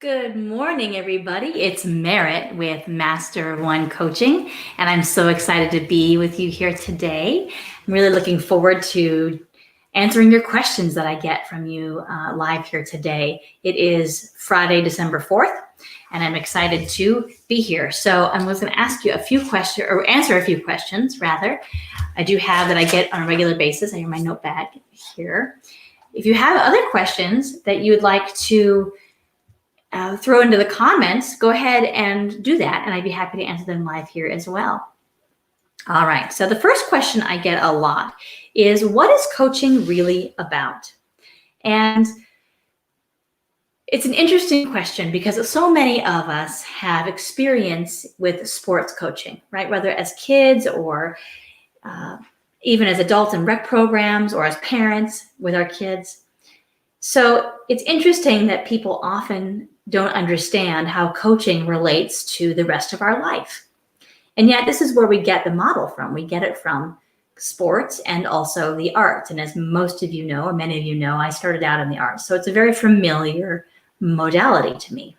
Good morning, everybody. It's Merritt with Master One Coaching, and I'm so excited to be with you here today. I'm really looking forward to answering your questions that I get from you live here today. It is Friday, December 4th, and I'm excited to be here. So I was going to ask you a few questions, or answer a few questions, rather. I do have that I get on a regular basis. I have my notepad here. If you have other questions that you would like to throw into the comments, go ahead and do that, and I'd be happy to answer them live here as well. All right, so the first question I get a lot is, what is coaching really about? And it's an interesting question because so many of us have experience with sports coaching, right? Whether as kids or even as adults in rec programs or as parents with our kids. So it's interesting that people often don't understand how coaching relates to the rest of our life. And yet this is where we get the model from. We get it from sports and also the arts. And as most of you know, or many of you know, I started out in the arts. So it's a very familiar modality to me.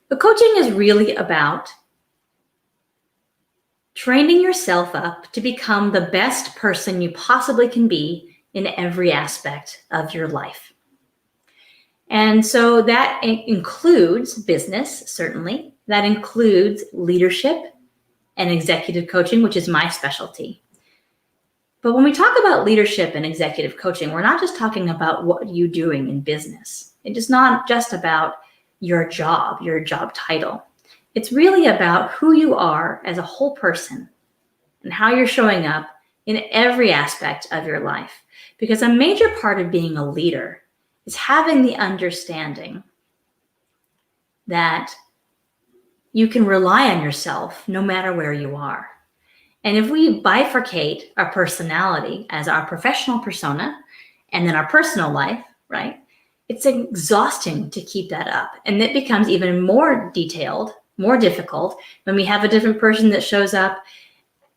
But coaching is really about training yourself up to become the best person you possibly can be in every aspect of your life. And so that includes business, certainly. That includes leadership and executive coaching, which is my specialty. But when we talk about leadership and executive coaching, we're not just talking about what you're doing in business. It is not just about your job title. It's really about who you are as a whole person and how you're showing up in every aspect of your life. Because a major part of being a leader is having the understanding that you can rely on yourself no matter where you are. And if we bifurcate our personality as our professional persona and then our personal life, right, it's exhausting to keep that up. And it becomes even more detailed, more difficult when we have a different person that shows up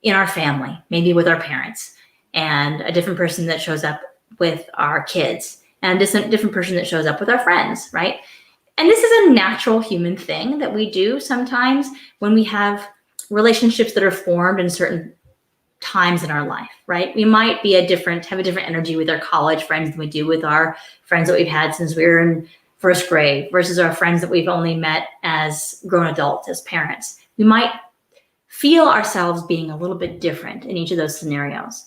in our family, maybe with our parents, and a different person that shows up with our kids, and a different person that shows up with our friends, right? And this is a natural human thing that we do sometimes when we have relationships that are formed in certain times in our life, right? We might have a different energy with our college friends than we do with our friends that we've had since we were in first grade versus our friends that we've only met as grown adults, as parents. We might feel ourselves being a little bit different in each of those scenarios.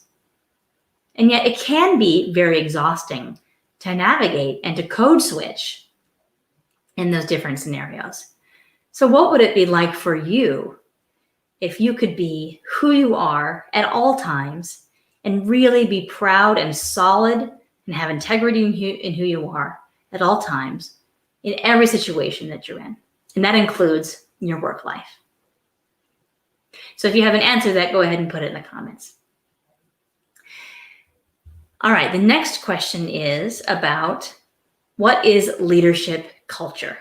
And yet it can be very exhausting to navigate and to code switch in those different scenarios. So what would it be like for you if you could be who you are at all times and really be proud and solid and have integrity in who you are at all times in every situation that you're in? And that includes your work life. So if you have an answer to that, go ahead and put it in the comments. All right, the next question is about what is leadership culture?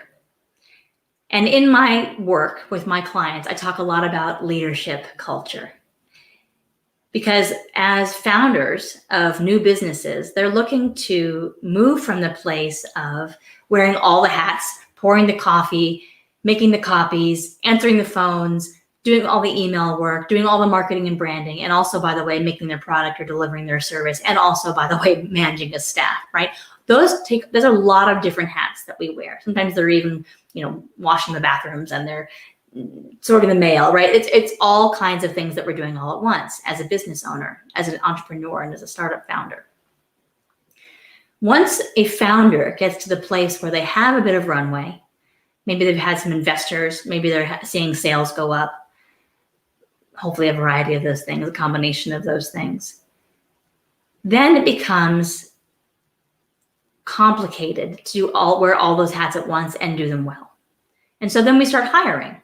And in my work with my clients, I talk a lot about leadership culture. Because as founders of new businesses, they're looking to move from the place of wearing all the hats, pouring the coffee, making the copies, answering the phones, doing all the email work, doing all the marketing and branding, and also, by the way, making their product or delivering their service, and also, by the way, managing a staff, right? There's a lot of different hats that we wear. Sometimes they're even, washing the bathrooms and they're sorting the mail, right? It's all kinds of things that we're doing all at once as a business owner, as an entrepreneur, and as a startup founder. Once a founder gets to the place where they have a bit of runway, maybe they've had some investors, maybe they're seeing sales go up, hopefully a variety of those things, a combination of those things, then it becomes complicated to wear all those hats at once and do them well. And so then we start hiring.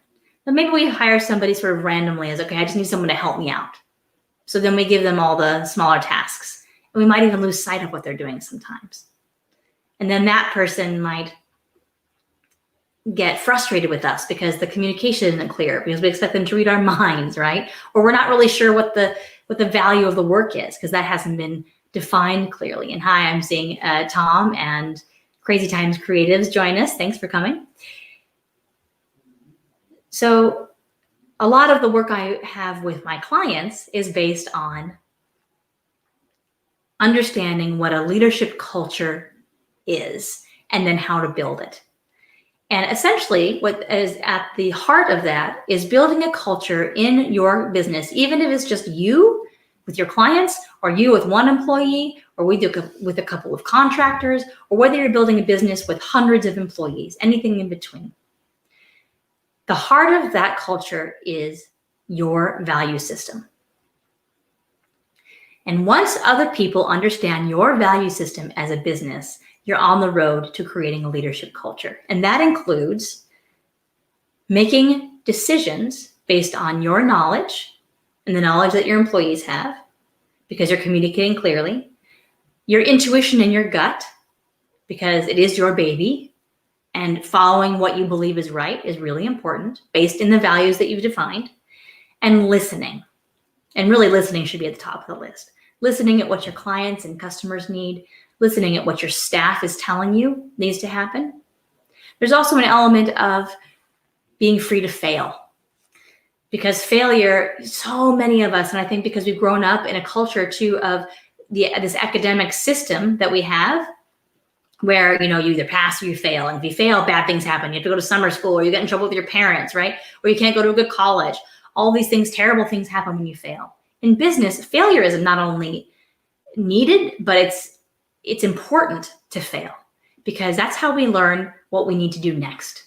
Then maybe we hire somebody sort of randomly as, okay, I just need someone to help me out. So then we give them all the smaller tasks. And we might even lose sight of what they're doing sometimes. And then that person might get frustrated with us because the communication isn't clear, because we expect them to read our minds, right? Or we're not really sure what the value of the work is, because that hasn't been defined clearly. And hi, I'm seeing Tom and Crazy Times Creatives join us. Thanks for coming. So a lot of the work I have with my clients is based on understanding what a leadership culture is and then how to build it. And essentially, what is at the heart of that is building a culture in your business, even if it's just you with your clients, or you with one employee, or with a couple of contractors, or whether you're building a business with hundreds of employees, anything in between. The heart of that culture is your value system. And once other people understand your value system as a business, you're on the road to creating a leadership culture. And that includes making decisions based on your knowledge and the knowledge that your employees have, because you're communicating clearly, your intuition and your gut, because it is your baby, and following what you believe is right is really important, based in the values that you've defined, and listening. And really, listening should be at the top of the list. Listening at what your clients and customers need, listening at what your staff is telling you needs to happen. There's also an element of being free to fail, because failure, so many of us, and I think because we've grown up in a culture too of this academic system that we have, where you either pass or you fail, and if you fail, bad things happen. You have to go to summer school, or you get in trouble with your parents, right? Or you can't go to a good college. All these things, terrible things happen when you fail. In business, failure is not only needed, but it's important to fail, because that's how we learn what we need to do next.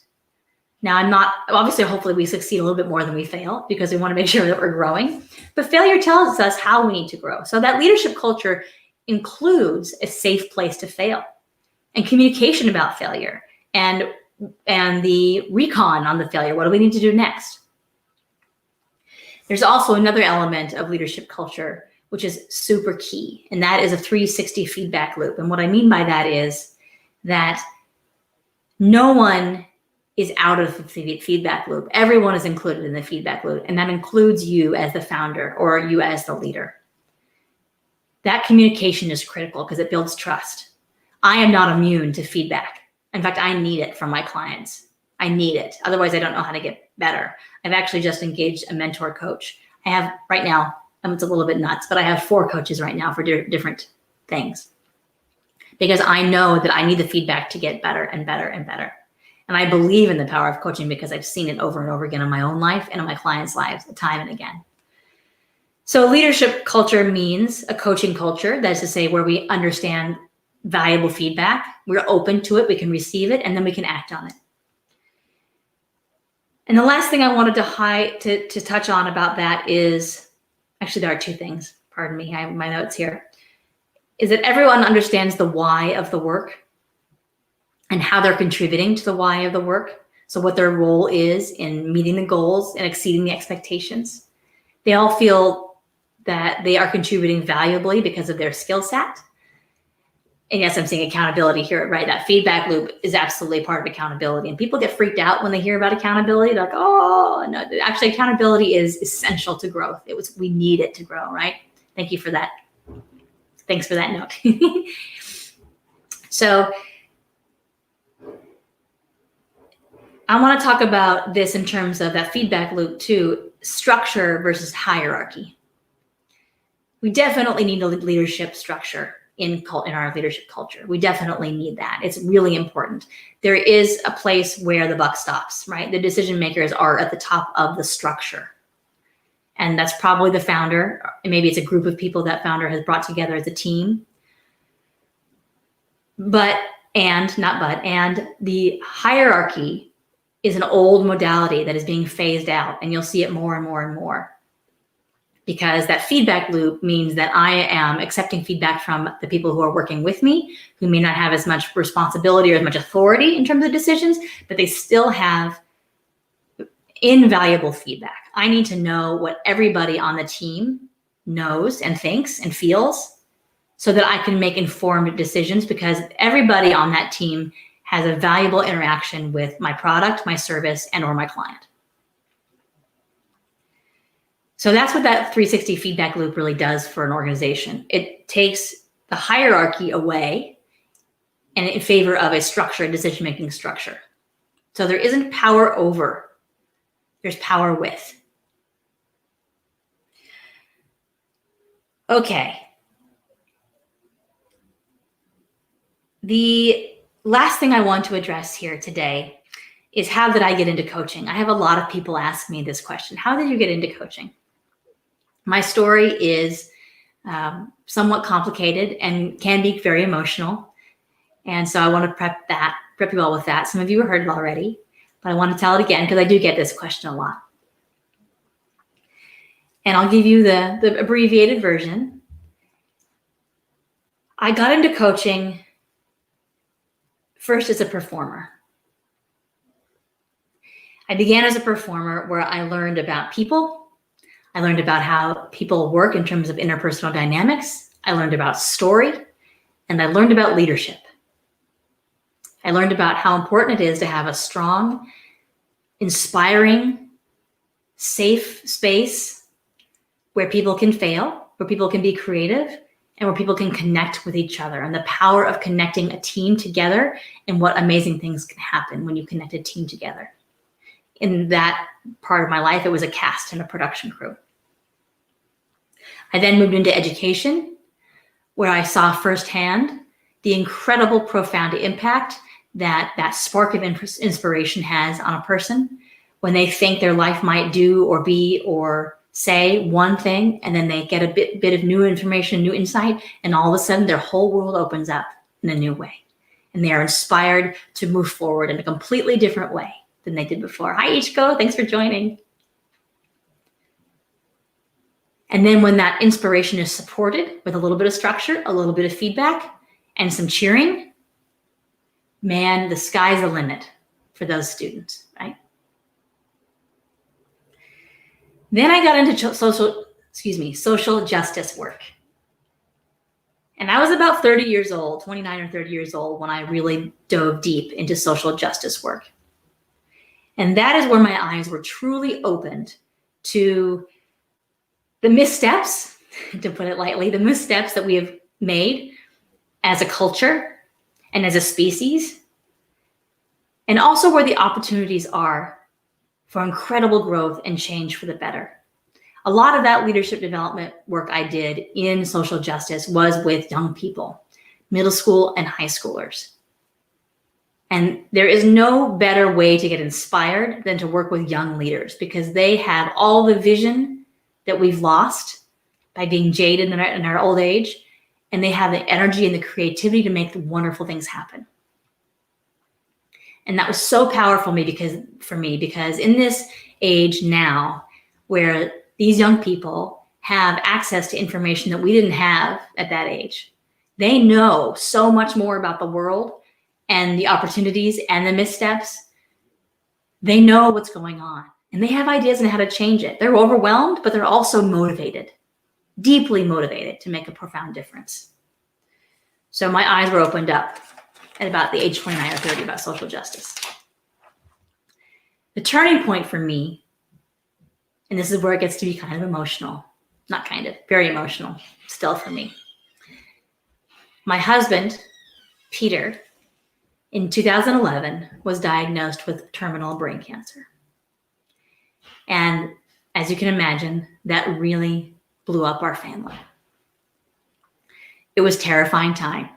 Now, obviously, hopefully we succeed a little bit more than we fail, because we want to make sure that we're growing, but failure tells us how we need to grow. So that leadership culture includes a safe place to fail, and communication about failure, and the recon on the failure. What do we need to do next? There's also another element of leadership culture, which is super key, and that is a 360 feedback loop. And what I mean by that is that no one is out of the feedback loop. Everyone is included in the feedback loop, and that includes you as the founder or you as the leader. That communication is critical because it builds trust. I am not immune to feedback. In fact, I need it from my clients. I need it. Otherwise, I don't know how to get better. I've actually just engaged a mentor coach. I have right now, it's a little bit nuts, but I have 4 coaches right now for different things, because I know that I need the feedback to get better and better and better. And I believe in the power of coaching because I've seen it over and over again in my own life and in my clients' lives, time and again. So leadership culture means a coaching culture, that is to say, where we understand valuable feedback, we're open to it, we can receive it, and then we can act on it. And the last thing I wanted to touch on about that is, actually there are 2 things, pardon me, I have my notes here, is that everyone understands the why of the work and how they're contributing to the why of the work. So what their role is in meeting the goals and exceeding the expectations. They all feel that they are contributing valuably because of their skill set. And yes, I'm saying accountability here, right? That feedback loop is absolutely part of accountability. And people get freaked out when they hear about accountability. They're like, oh, no, actually accountability is essential to growth. We need it to grow, right? Thank you for that. Thanks for that note. So I want to talk about this in terms of that feedback loop too, structure versus hierarchy. We definitely need a leadership structure in our leadership culture. We definitely need that. It's really important. There is a place where the buck stops, right? The decision makers are at the top of the structure. And that's probably the founder. Maybe it's a group of people that founder has brought together as a team. And the hierarchy is an old modality that is being phased out, and you'll see it more and more and more. Because that feedback loop means that I am accepting feedback from the people who are working with me, who may not have as much responsibility or as much authority in terms of decisions, but they still have invaluable feedback. I need to know what everybody on the team knows and thinks and feels so that I can make informed decisions, because everybody on that team has a valuable interaction with my product, my service, and or my client. So that's what that 360 feedback loop really does for an organization. It takes the hierarchy away and in favor of a structure, a decision-making structure. So there isn't power over, there's power with. Okay. The last thing I want to address here today is, how did I get into coaching? I have a lot of people ask me this question. How did you get into coaching? My story is somewhat complicated and can be very emotional. And so I want to prep you all with that. Some of you have heard it already, but I want to tell it again because I do get this question a lot. And I'll give you the abbreviated version. I got into coaching first as a performer. I began as a performer where I learned about people. I learned about how people work in terms of interpersonal dynamics. I learned about story, and I learned about leadership. I learned about how important it is to have a strong, inspiring, safe space where people can fail, where people can be creative, and where people can connect with each other, and the power of connecting a team together and what amazing things can happen when you connect a team together. In that part of my life, it was a cast and a production crew. I then moved into education, where I saw firsthand the incredible, profound impact that spark of inspiration has on a person when they think their life might do or be or say one thing, and then they get a bit of new information, new insight, and all of a sudden their whole world opens up in a new way. And they are inspired to move forward in a completely different way than they did before. Hi, Ichiko, thanks for joining. And then when that inspiration is supported with a little bit of structure, a little bit of feedback, and some cheering, man, the sky's the limit for those students, right? Then I got into social justice work. And I was about 30 years old, 29 or 30 years old, when I really dove deep into social justice work. And that is where my eyes were truly opened to the missteps, to put it lightly, the missteps that we have made as a culture and as a species, and also where the opportunities are for incredible growth and change for the better. A lot of that leadership development work I did in social justice was with young people, middle school and high schoolers. And there is no better way to get inspired than to work with young leaders, because they have all the vision that we've lost by being jaded in our old age, and they have the energy and the creativity to make the wonderful things happen. And that was so powerful for me because in this age now, where these young people have access to information that we didn't have at that age, they know so much more about the world and the opportunities and the missteps. They know what's going on, and they have ideas on how to change it. They're overwhelmed, but they're also motivated, deeply motivated to make a profound difference. So my eyes were opened up at about the age 29 or 30 about social justice. The turning point for me, and this is where it gets to be kind of emotional, not kind of, very emotional still for me. My husband, Peter, in 2011 was diagnosed with terminal brain cancer. And as you can imagine, that really blew up our family. It was a terrifying time.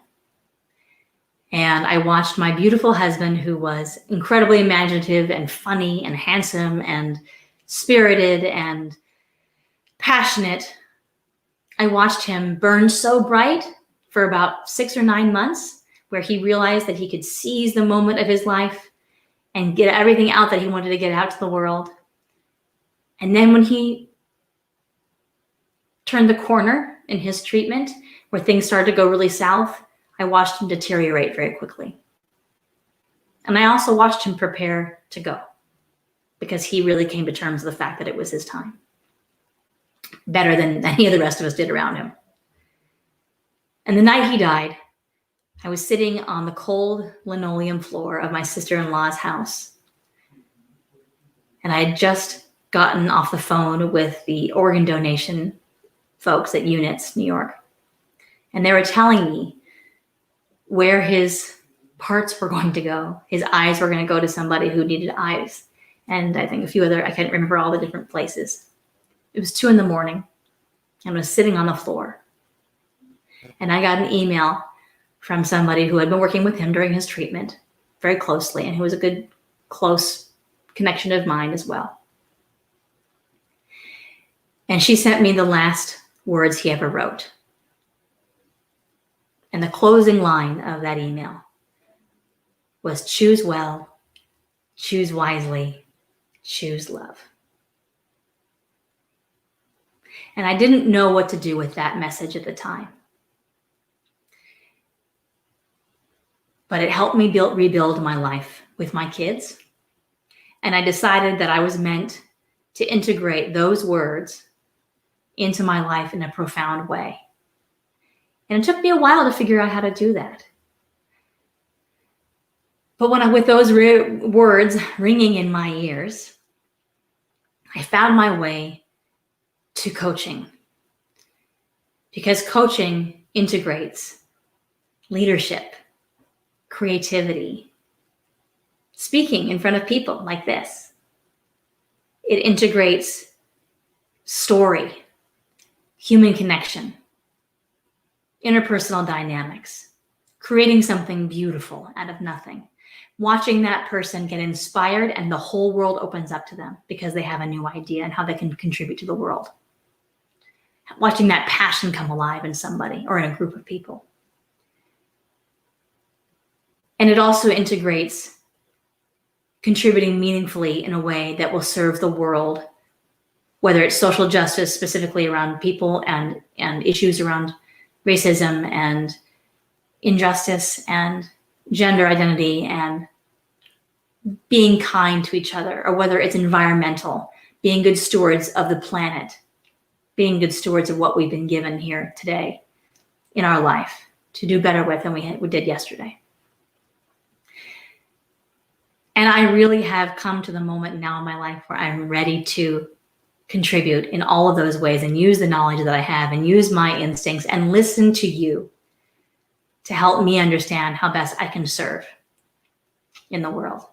And I watched my beautiful husband, who was incredibly imaginative and funny and handsome and spirited and passionate. I watched him burn so bright for about 6 or 9 months, where he realized that he could seize the moment of his life and get everything out that he wanted to get out to the world. And then when he turned the corner in his treatment, where things started to go really south, I watched him deteriorate very quickly. And I also watched him prepare to go, because he really came to terms with the fact that it was his time, better than any of the rest of us did around him. And the night he died, I was sitting on the cold linoleum floor of my sister-in-law's house. And I had just gotten off the phone with the organ donation folks at Units, New York. And they were telling me where his parts were going to go. His eyes were going to go to somebody who needed eyes. And I think a few other, I can't remember all the different places. It was 2 a.m. and I was sitting on the floor. And I got an email from somebody who had been working with him during his treatment very closely and who was a good, close connection of mine as well. And she sent me the last words he ever wrote. And the closing line of that email was, choose well, choose wisely, choose love. And I didn't know what to do with that message at the time. But it helped me rebuild my life with my kids. And I decided that I was meant to integrate those words into my life in a profound way. And it took me a while to figure out how to do that. But with those words ringing in my ears, I found my way to coaching. Because coaching integrates leadership, creativity, speaking in front of people like this. It integrates story, human connection, interpersonal dynamics, creating something beautiful out of nothing, watching that person get inspired and the whole world opens up to them because they have a new idea and how they can contribute to the world. Watching that passion come alive in somebody or in a group of people. And it also integrates contributing meaningfully in a way that will serve the world, whether it's social justice, specifically around people and issues around racism and injustice and gender identity and being kind to each other, or whether it's environmental, being good stewards of the planet, being good stewards of what we've been given here today in our life to do better with than we did yesterday. And I really have come to the moment now in my life where I'm ready to contribute in all of those ways and use the knowledge that I have and use my instincts and listen to you to help me understand how best I can serve in the world.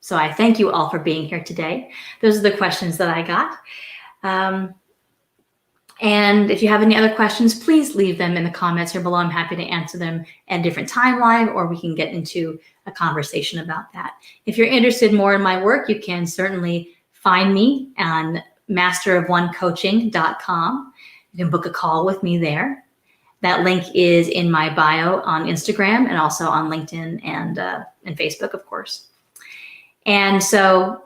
So I thank you all for being here today. Those are the questions that I got. And if you have any other questions, please leave them in the comments here below. I'm happy to answer them at a different timeline, or we can get into a conversation about that. If you're interested more in my work, you can certainly find me on masterofonecoaching.com. You can book a call with me there. That link is in my bio on Instagram and also on LinkedIn and Facebook, of course. And so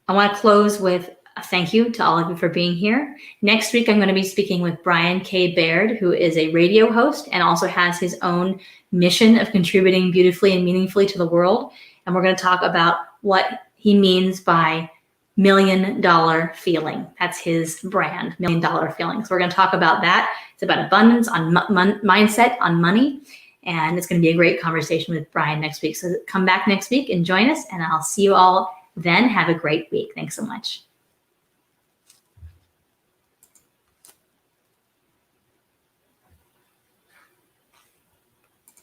I want to close with a thank you to all of you for being here. Next week, I'm going to be speaking with Brian K. Baird, who is a radio host and also has his own mission of contributing beautifully and meaningfully to the world. And we're going to talk about what he means by $1 million feeling. That's his brand, $1 million feeling. So we're going to talk about that. It's about abundance, on mindset, on money. And it's going to be a great conversation with Brian next week. So come back next week and join us, and I'll see you all then. Have a great week. Thanks so much.